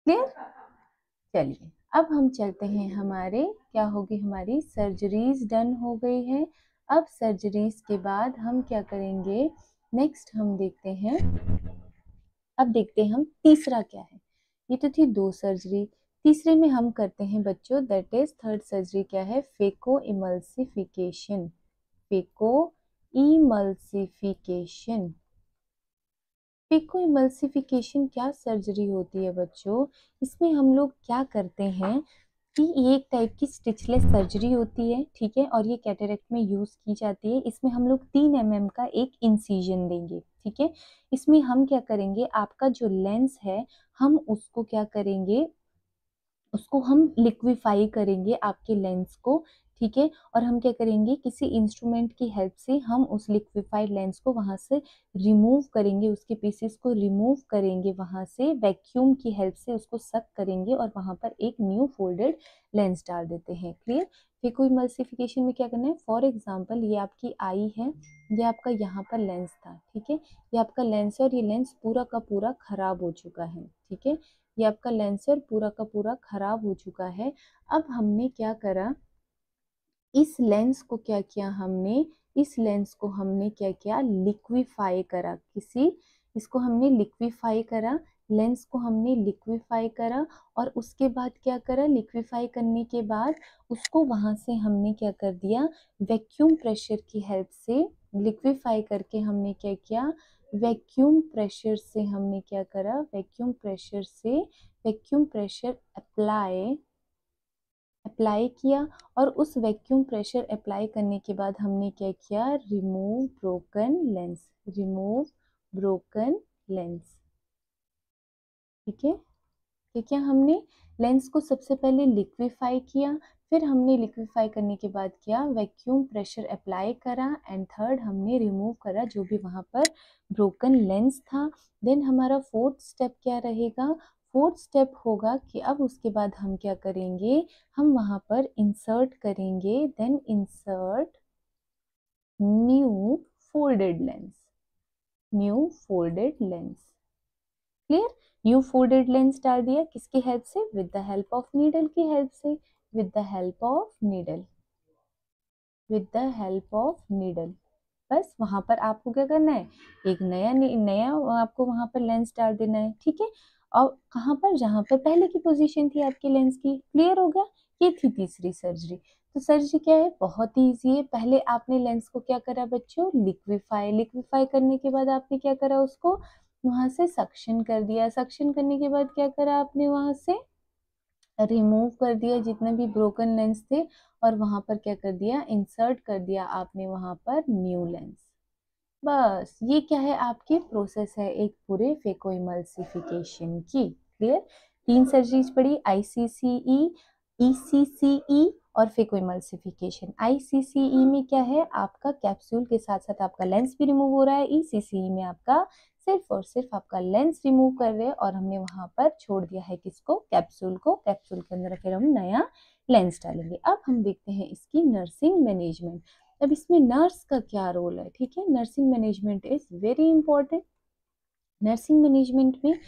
क्लियर? चलिए, अब हम चलते हैं, हमारे क्या होगी, हमारी सर्जरीज डन हो गई है। अब सर्जरीज के बाद हम क्या करेंगे, नेक्स्ट हम देखते हैं, अब देखते हैं हम तीसरा क्या है। ये तो थी दो सर्जरी, तीसरे में हम करते हैं बच्चों, दैट इज थर्ड सर्जरी क्या है, phaco emulsification, phaco emulsification. Phaco emulsification क्या सर्जरी होती है बच्चों, इसमें हम लोग क्या करते हैं कि ये एक टाइप की स्टिचलेस सर्जरी होती है, ठीक है, और ये कैटरेक्ट में यूज की जाती है। इसमें हम लोग 3 mm का एक इंसिजन देंगे, ठीक है। इसमें हम क्या करेंगे, आपका जो लेंस है हम उसको क्या करेंगे, उसको हम लिक्विफाई करेंगे आपके लेंस को, ठीक है। और हम क्या करेंगे, किसी इंस्ट्रूमेंट की हेल्प से हम उस लिक्विफाइड लेंस को वहां से रिमूव करेंगे, उसके पीसेस को रिमूव करेंगे, वहां से वैक्यूम की हेल्प से उसको सक करेंगे और वहां पर एक न्यू फोल्डेड लेंस डाल देते हैं। क्लियर? फेको इमल्सिफिकेशन में क्या करना है, फॉर एग्जाम्पल ये आपकी आई है, ये आपका यहाँ पर लेंस था, ठीक है, ये आपका लेंस है और ये लेंस पूरा का पूरा खराब हो चुका है, ठीक है, ये आपका लेंसर पूरा का पूरा खराब हो चुका है। अब हमने क्या करा, इस लेंस को क्या किया हमने, इस लेंस को हमने क्या किया, लिक्विफाई करा, इसको हमने लिक्विफाई करा, लेंस को हमने लिक्विफाई करा, और उसके बाद क्या करा, लिक्विफाई करने के बाद उसको वहां से हमने क्या कर दिया, वैक्यूम प्रेशर की हेल्प से लिक्विफाई करके हमने क्या किया, वैक्यूम प्रेशर से हमने क्या करा, वैक्यूम प्रेशर से, वैक्यूम प्रेशर अप्लाई किया, और उस वैक्यूम प्रेशर अप्लाई करने के बाद हमने क्या किया, remove broken lens, remove broken lens. ठीक है, ठीक है, हमने लेंस को सबसे पहले लिक्विफाई किया, फिर हमने लिक्विफाई करने के बाद किया, वैक्यूम प्रेशर अप्लाई करा, एंड थर्ड हमने रिमूव करा जो भी वहां पर ब्रोकन लेंस था। देन हमारा फोर्थ स्टेप क्या रहेगा, फोर्थ स्टेप होगा कि अब उसके बाद हम क्या करेंगे, हम वहां पर इंसर्ट करेंगे, then insert new folded lens, new folded lens. Clear? New folded lens डाल दिया, किसकी हेल्प से, with the help of needle की हेल्प से, with the help of needle, with the help of needle. बस वहां पर आपको क्या करना है, एक नया नया आपको वहां पर लेंस डाल देना है, ठीक है। और कहाँ पर, जहां पर पहले की पोजीशन थी आपके लेंस की। क्लियर हो गया? ये थी तीसरी सर्जरी। तो सर्जरी क्या है, बहुत ही ईजी है। पहले आपने लेंस को क्या करा बच्चों, लिक्विफाई, लिक्विफाई करने के बाद आपने क्या करा, उसको वहां से सक्शन कर दिया, सक्शन करने के बाद क्या करा आपने, वहां से रिमूव कर दिया जितने भी ब्रोकन लेंस थे, और वहां पर क्या कर दिया, इंसर्ट कर दिया आपने वहां पर न्यू लेंस। बस ये क्या है, आपकी प्रोसेस है एक पूरे फेको इमल्सिफिकेशन की। क्लियर? 3 सर्जरीज पड़ी, ICCE, ECCE और फेको इमल्सिफिकेशन। ICCE में क्या है, आपका कैप्सूल के साथ साथ आपका लेंस भी रिमूव हो रहा है, ECCE में आपका सिर्फ और सिर्फ आपका लेंस रिमूव कर रहे हैं, और हमने वहां पर छोड़ दिया है किसको, कैप्सूल को, कैप्सूल के अंदर फिर हम नया लेंस डालेंगे। अब हम देखते हैं इसकी नर्सिंग मैनेजमेंट। अब इसमें नर्स का क्या रोल है, ठीक है, nursing management is very important. Nursing management में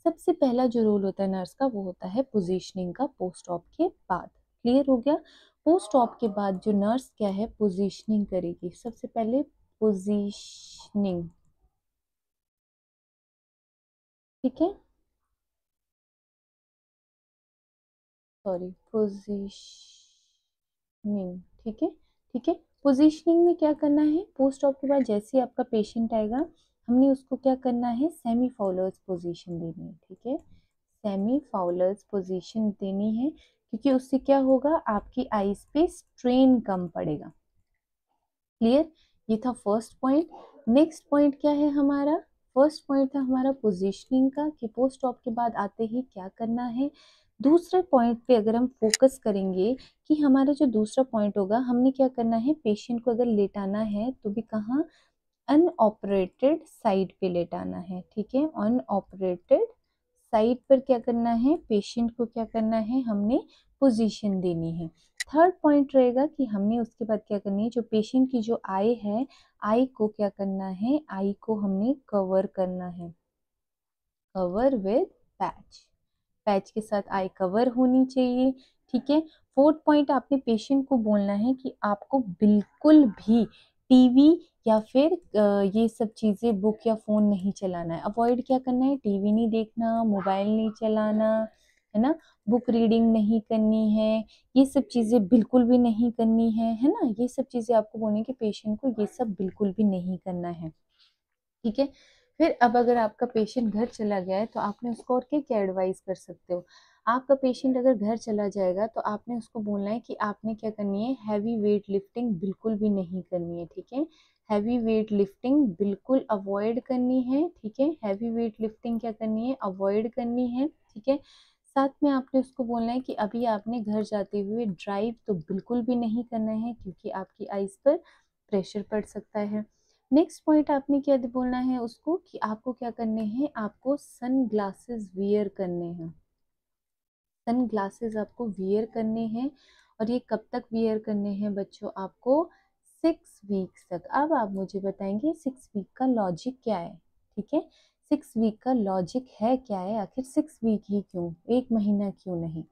सबसे पहला जो रोल होता है नर्स का, वो होता है पोजीशनिंग का पोस्ट ऑप के बाद। क्लियर हो गया? पोस्ट ऑप के बाद जो नर्स क्या है, पोजीशनिंग करेगी। सबसे पहले पोजीशनिंग, ठीक है, सॉरी, पोजीशनिंग, ठीक है, ठीक है। पोजीशनिंग में क्या करना है, पोस्ट ऑप के बाद जैसे ही आपका पेशेंट आएगा, हमने उसको क्या करना है, सेमी फाउलर्स पोजीशन देनी है, ठीक है, सेमी फाउलर्स पोजीशन देनी है, क्योंकि उससे क्या होगा, आपकी आईज पे स्ट्रेन कम पड़ेगा। क्लियर? ये था फर्स्ट पॉइंट। नेक्स्ट पॉइंट क्या है हमारा, फर्स्ट पॉइंट था हमारा पोजीशनिंग का, कि पोस्ट ऑप के बाद आते ही क्या करना है। दूसरे पॉइंट पे अगर हम फोकस करेंगे, कि हमारा जो दूसरा पॉइंट होगा, हमने क्या करना है, पेशेंट को अगर लेटाना है तो भी कहाँ, अनऑपरेटेड साइड पे लेटाना है, ठीक है, अनऑपरेटेड साइड पर क्या करना है, पेशेंट को क्या करना है, हमने पोजीशन देनी है। थर्ड पॉइंट रहेगा कि हमने उसके बाद क्या करनी है, जो पेशेंट की जो आई है, आई को क्या करना है, आई को हमने कवर करना है, कवर विद पैच, पैच के साथ आई कवर होनी चाहिए, ठीक है। फोर्थ पॉइंट, आपने पेशेंट को बोलना है कि आपको बिल्कुल भी टीवी या फिर ये सब चीजें, बुक या फोन नहीं चलाना है, अवॉइड क्या करना है, टीवी नहीं देखना, मोबाइल नहीं चलाना, है ना, बुक रीडिंग नहीं करनी है, ये सब चीजें बिल्कुल भी नहीं करनी है ना, ये सब चीजें आपको बोलनी है कि पेशेंट को ये सब बिल्कुल भी नहीं करना है, ठीक है। फिर अब अगर आपका पेशेंट घर चला गया है, तो आपने उसको और क्या क्या एडवाइस कर सकते हो। आपका पेशेंट अगर घर चला जाएगा, तो आपने उसको बोलना है कि आपने क्या करनी है, हैवी वेट लिफ्टिंग बिल्कुल भी नहीं करनी है, ठीक है, हैवी वेट लिफ्टिंग बिल्कुल अवॉइड करनी है, ठीक है, हैवी वेट लिफ्टिंग क्या करनी है, अवॉइड करनी है, ठीक है। साथ में आपने उसको बोलना है कि अभी आपने घर जाते हुए ड्राइव तो बिल्कुल भी नहीं करना है, क्योंकि आपकी आइज पर प्रेशर पड़ सकता है। नेक्स्ट पॉइंट आपने क्या बोलना है उसको, कि आपको क्या करने हैं, आपको सन ग्लासेस वियर करने हैं, सन ग्लासेस आपको वियर करने हैं। और ये कब तक वियर करने हैं बच्चों, आपको 6 वीक्स तक। अब आप मुझे बताएंगे 6 वीक का लॉजिक क्या है, ठीक है, 6 वीक का लॉजिक है क्या है, आखिर 6 वीक ही क्यों, 1 महीना क्यों नहीं।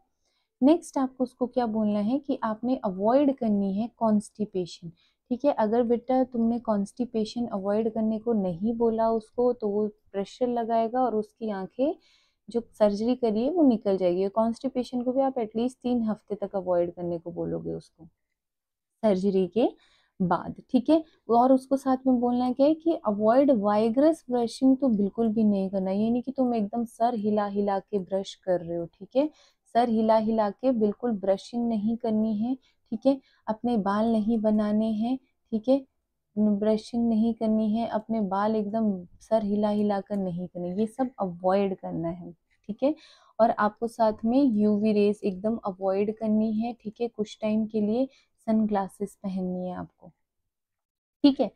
नेक्स्ट आपको उसको क्या बोलना है, कि आपने अवॉइड करनी है कॉन्स्टिपेशन, ठीक है। अगर बेटा तुमने कॉन्स्टिपेशन अवॉइड करने को नहीं बोला उसको, तो वो प्रेशर लगाएगा और उसकी आंखें जो सर्जरी करी है वो निकल जाएगी। कॉन्स्टिपेशन को भी आप एटलीस्ट 3 हफ्ते तक अवॉइड करने को बोलोगे उसको, सर्जरी के बाद, ठीक है। और उसको साथ में बोलना है क्या है, कि अवॉइड वाइग्रस ब्रशिंग तो बिल्कुल भी नहीं करना, ये नहीं कि तुम एकदम सर हिला हिला के ब्रश कर रहे हो, ठीक है, सर हिला हिला के बिल्कुल ब्रशिंग नहीं करनी है, ठीक है, अपने बाल नहीं बनाने हैं, ठीक है, ब्रशिंग नहीं करनी है, अपने बाल एकदम सर हिला हिला कर नहीं करने, ये सब अवॉइड करना है, ठीक है। और आपको साथ में यूवी रेज एकदम अवॉइड करनी है, ठीक है, कुछ टाइम के लिए सन ग्लासेस पहननी है आपको, ठीक है।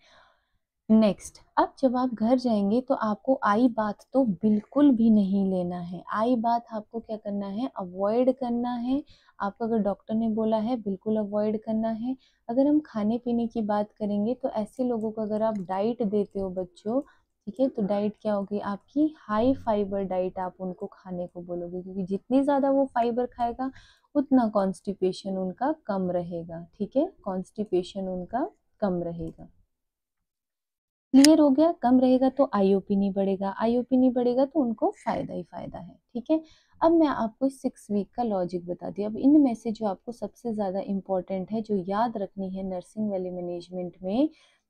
नेक्स्ट, अब जब आप घर जाएंगे, तो आपको आई बात तो बिल्कुल भी नहीं लेना है, आई बात आपको क्या करना है, अवॉइड करना है। आपको अगर डॉक्टर ने बोला है, बिल्कुल अवॉइड करना है। अगर हम खाने पीने की बात करेंगे, तो ऐसे लोगों को अगर आप डाइट देते हो बच्चों, ठीक है, तो डाइट क्या होगी आपकी, हाई फाइबर डाइट आप उनको खाने को बोलोगे, क्योंकि जितनी ज़्यादा वो फाइबर खाएगा, उतना कॉन्स्टिपेशन उनका कम रहेगा, ठीक है, कॉन्स्टिपेशन उनका कम रहेगा। क्लियर हो गया? कम रहेगा तो आईओपी नहीं बढ़ेगा, आईओपी नहीं बढ़ेगा तो उनको फायदा ही फायदा है, ठीक है। अब मैं आपको 6 वीक का लॉजिक बता दी। अब इनमें से जो आपको सबसे ज्यादा इंपॉर्टेंट है, जो याद रखनी है नर्सिंग वाले मैनेजमेंट में,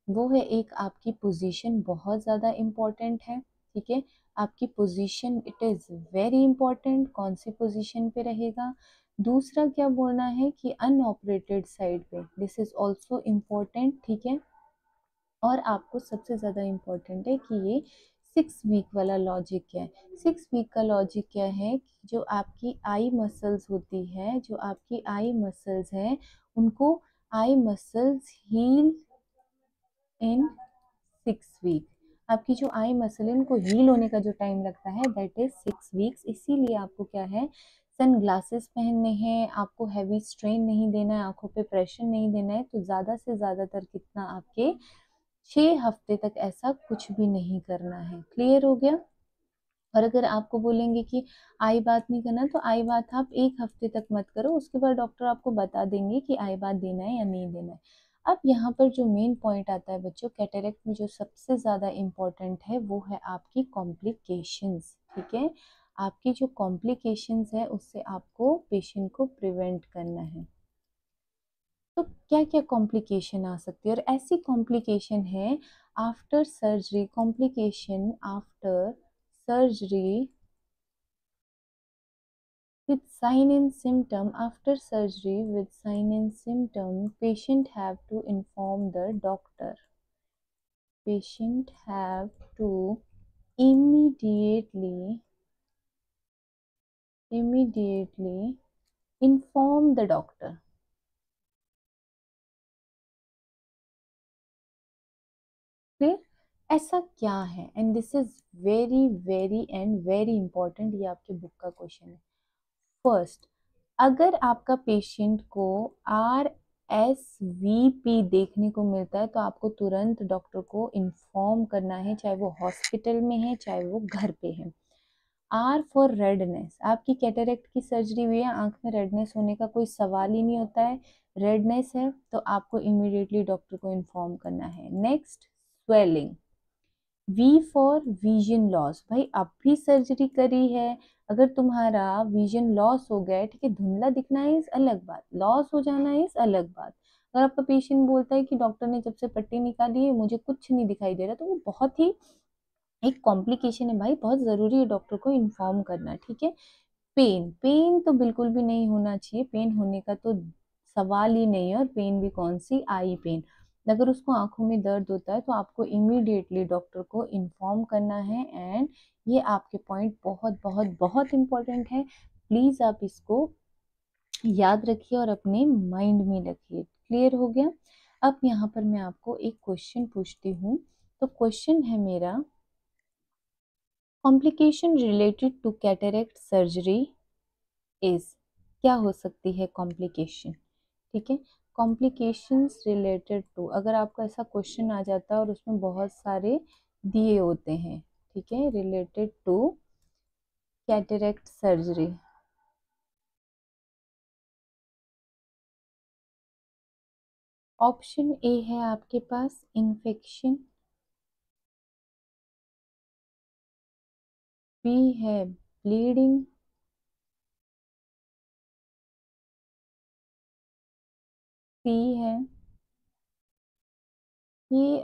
वो है एक आपकी पोजीशन बहुत ज्यादा इंपॉर्टेंट है, ठीक है, आपकी position it is very important, कौन सी पोजीशन पे रहेगा। दूसरा क्या बोलना है, कि अनऑपरेटेड साइड पे, दिस इज ऑल्सो इम्पोर्टेंट, ठीक है। और आपको सबसे ज़्यादा इम्पोर्टेंट है कि ये 6 वीक वाला लॉजिक क्या है। 6 वीक का लॉजिक क्या है, कि जो आपकी आई मसल्स होती है, जो आपकी आई मसल्स हैं, उनको eye muscles heal in 6 week. आपकी जो आई मसल है, उनको हील होने का जो टाइम लगता है, दैट इज 6 वीक्स। इसीलिए आपको क्या है, सन ग्लासेस पहनने हैं, आपको हैवी स्ट्रेन नहीं देना है, आंखों पे प्रेशर नहीं देना है, तो ज़्यादा से ज़्यादातर कितना आपके 6 हफ्ते तक ऐसा कुछ भी नहीं करना है। क्लियर हो गया। और अगर आपको बोलेंगे कि आई बात नहीं करना, तो आई बात आप 1 हफ्ते तक मत करो, उसके बाद डॉक्टर आपको बता देंगे कि आई बात देना है या नहीं देना है। अब यहाँ पर जो मेन पॉइंट आता है बच्चों, कैटरेक्ट में जो सबसे ज़्यादा इम्पोर्टेंट है वो है आपकी कॉम्प्लिकेशंस। ठीक है, आपकी जो कॉम्प्लिकेशंस है उससे आपको पेशेंट को प्रिवेंट करना है। तो क्या क्या कॉम्प्लिकेशन आ सकती है, और ऐसी कॉम्प्लिकेशन है after surgery, complication after surgery with sign and symptom. After surgery with sign and symptom, patient have to inform the doctor. Patient have to immediately inform the doctor. फिर ऐसा क्या है, and this is very very and very important, ये आपके book का question है। First, अगर आपका पेशेंट को RSVP देखने को मिलता है तो आपको तुरंत डॉक्टर को इन्फॉर्म करना है, चाहे वो हॉस्पिटल में है चाहे वो घर पे है। R फॉर रेडनेस, आपकी कैटरेक्ट की सर्जरी हुई है, आंख में रेडनेस होने का कोई सवाल ही नहीं होता है, रेडनेस है तो आपको इमीडिएटली डॉक्टर को इन्फॉर्म करना है। Next, swelling. We for vision loss, भाई अब भी सर्जरी करी है, अगर तुम्हारा विजन लॉस हो गया है, ठीक है, धुंधला दिखना है इस अलग बात, लॉस हो जाना है इस अलग बात। अगर आपका पेशेंट बोलता है कि डॉक्टर ने जब से पट्टी निकाली है मुझे कुछ नहीं दिखाई दे रहा, तो वो बहुत ही एक कॉम्प्लिकेशन है भाई, बहुत जरूरी है डॉक्टर को इन्फॉर्म करना। ठीक है, पेन, पेन तो बिल्कुल भी नहीं होना चाहिए, पेन होने का तो सवाल ही नहीं है, और पेन भी कौन सी, आई पेन। अगर उसको आंखों में दर्द होता है तो आपको इमीडिएटली डॉक्टर को इन्फॉर्म करना है, एंड ये आपके पॉइंट बहुत बहुत बहुत इंपॉर्टेंट है, प्लीज आप इसको याद रखिए और अपने माइंड में रखिए। क्लियर हो गया। अब यहाँ पर मैं आपको एक क्वेश्चन पूछती हूँ, तो क्वेश्चन है मेरा, complication related to cataract surgery is, क्या हो सकती है कॉम्प्लिकेशन। ठीक है, कॉम्प्लिकेशंस रिलेटेड टू, अगर आपको ऐसा क्वेश्चन आ जाता है और उसमें बहुत सारे दिए होते हैं, ठीक है, related to cataract surgery, option A है आपके पास इन्फेक्शन, बी है ब्लीडिंग, सी है, ये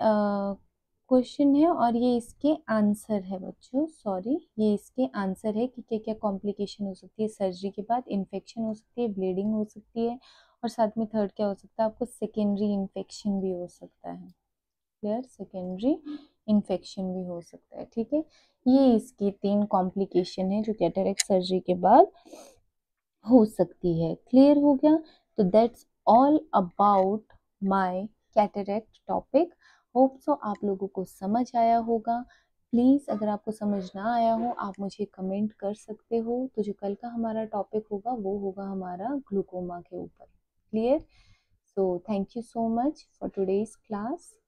क्वेश्चन है और ये इसके आंसर है बच्चों, सॉरी, ये इसके आंसर है कि क्या क्या कॉम्प्लिकेशन हो सकती है सर्जरी के बाद। इन्फेक्शन हो सकती है, ब्लीडिंग हो सकती है, और साथ में थर्ड क्या हो सकता है आपको, सेकेंडरी इन्फेक्शन भी हो सकता है। क्लियर, सेकेंडरी इन्फेक्शन भी हो सकता है। ठीक है, ये इसकी 3 कॉम्प्लिकेशन है जो कैटरेक्ट सर्जरी के बाद हो सकती है। क्लियर हो गया। तो that's all about my cataract topic. Hope so आप लोगों को समझ आया होगा। प्लीज अगर आपको समझ ना आया हो आप मुझे कमेंट कर सकते हो। तो जो कल का हमारा टॉपिक होगा वो होगा हमारा ग्लूकोमा के ऊपर। Clear. So thank you so much for today's class.